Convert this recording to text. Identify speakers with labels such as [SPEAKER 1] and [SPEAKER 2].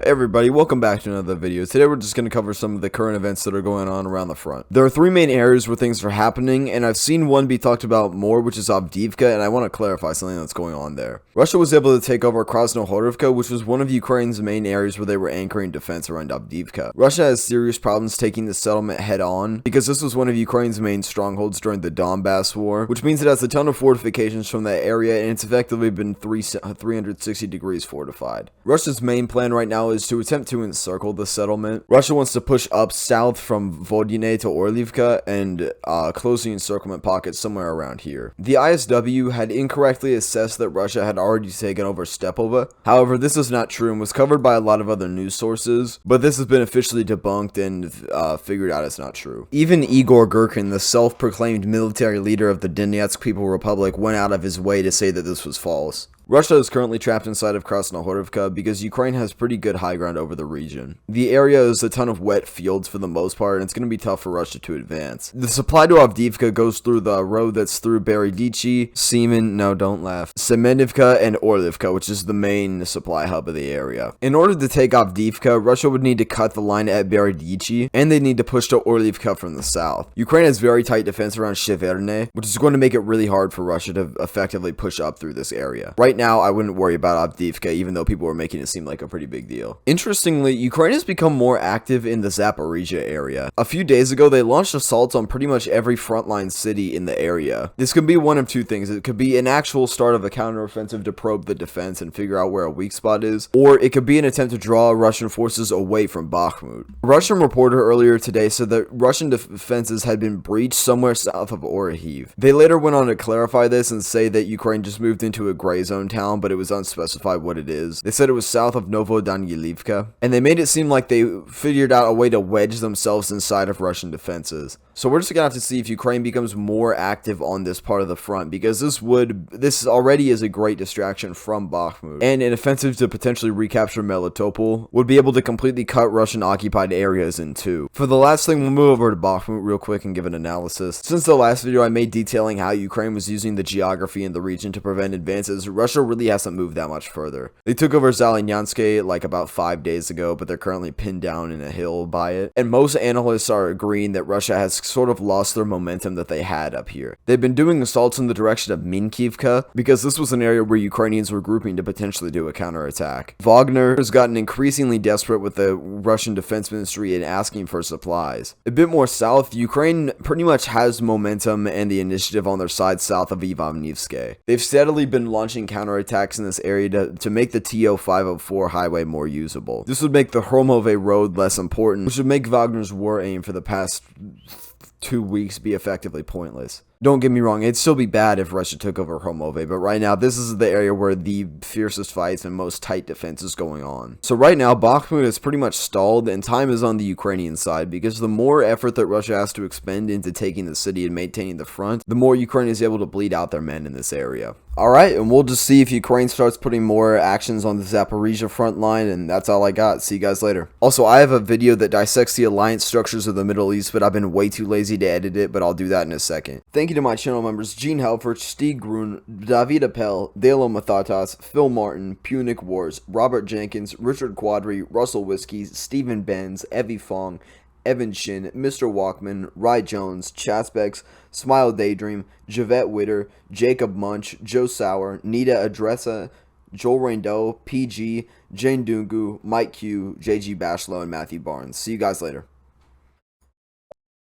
[SPEAKER 1] Everybody, welcome back to another video. Today we're just going to cover some of the current events that are going on around the front. There are three main areas where things are happening, and I've seen one be talked about more, which is Avdiivka, and I want to clarify something that's going on there. Russia was able to take over Krasnohorivka, which was one of Ukraine's main areas where they were anchoring defense around Avdiivka. Russia has serious problems taking the settlement head on, because this was one of Ukraine's main strongholds during the Donbass war, which means it has a ton of fortifications from that area, and it's effectively been 360 degrees fortified. Russia's main plan right now is to attempt to encircle the settlement. Russia wants to push up south from Vodine to Orlivka and close the encirclement pocket somewhere around here. The ISW had incorrectly assessed that Russia had already taken over Stepova. However, this is not true and was covered by a lot of other news sources, but this has been officially debunked and figured out it's not true. Even Igor Girkin, the self-proclaimed military leader of the Donetsk People Republic, went out of his way to say that this was false. Russia is currently trapped inside of Krasnohorivka because Ukraine has pretty good high ground over the region. The area is a ton of wet fields for the most part, and it's going to be tough for Russia to advance. The supply to Avdiivka goes through the road that's through Belarus, Semenivka, and Orlivka, which is the main supply hub of the area. In order to take Avdiivka, Russia would need to cut the line at Belarus, and they need to push to Orlivka from the south. Ukraine has very tight defense around Sheverne, which is going to make it really hard for Russia to effectively push up through this area. Right now, I wouldn't worry about Avdiivka, even though people were making it seem like a pretty big deal. Interestingly, Ukraine has become more active in the Zaporizhzhia area. A few days ago, they launched assaults on pretty much every frontline city in the area. This could be one of two things. It could be an actual start of a counteroffensive to probe the defense and figure out where a weak spot is, or it could be an attempt to draw Russian forces away from Bakhmut. A Russian reporter earlier today said that Russian defenses had been breached somewhere south of Orlivka. They later went on to clarify this and say that Ukraine just moved into a gray zone town, but it was unspecified what it is. They said it was south of Novodanyilivka, and they made it seem like they figured out a way to wedge themselves inside of Russian defenses. So we're just gonna have to see if Ukraine becomes more active on this part of the front, because this already is a great distraction from Bakhmut, and an offensive to potentially recapture Melitopol would be able to completely cut Russian occupied areas in two. For the last thing, we'll move over to Bakhmut real quick and give an analysis. Since the last video I made detailing how Ukraine was using the geography in the region to prevent advances, Russia really hasn't moved that much further. They took over Zalyanske like about 5 days ago, but they're currently pinned down in a hill by it, and most analysts are agreeing that Russia has sort of lost their momentum that they had up here. They've been doing assaults in the direction of Minkivka because this was an area where Ukrainians were grouping to potentially do a counterattack. Wagner has gotten increasingly desperate with the Russian Defense Ministry and asking for supplies. A bit more south, Ukraine pretty much has momentum and the initiative on their side south of Ivanivske. They've steadily been launching counterattacks in this area to make the TO 504 highway more usable. This would make the Hromove road less important, which would make Wagner's war aim for the past 2 weeks be effectively pointless. Don't get me wrong, it'd still be bad if Russia took over Hromove, but right now this is the area where the fiercest fights and most tight defense is going on. So right now, Bakhmut is pretty much stalled, and time is on the Ukrainian side, because the more effort that Russia has to expend into taking the city and maintaining the front, the more Ukraine is able to bleed out their men in this area. Alright, and we'll just see if Ukraine starts putting more actions on the Zaporizhzhia front line, and that's all I got. See you guys later. Also, I have a video that dissects the alliance structures of the Middle East, but I've been way too lazy to edit it, but I'll do that in a second. Thank you to my channel members Gene Helfrich, Stieg Grun, David Appel, Dalo Mathatas, Phil Martin, Punic Wars, Robert Jenkins, Richard Quadri, Russell Whiskey, Stephen Benz, Evie Fong, Evan Shin, Mr. Walkman, Rye Jones, Chaspex, Smile Daydream, Javette Witter, Jacob Munch, Joe Sauer, Nita Adressa, Joel Raindeau, PG, Jane Dungu, Mike Q, JG Bashlow, and Matthew Barnes. See you guys later.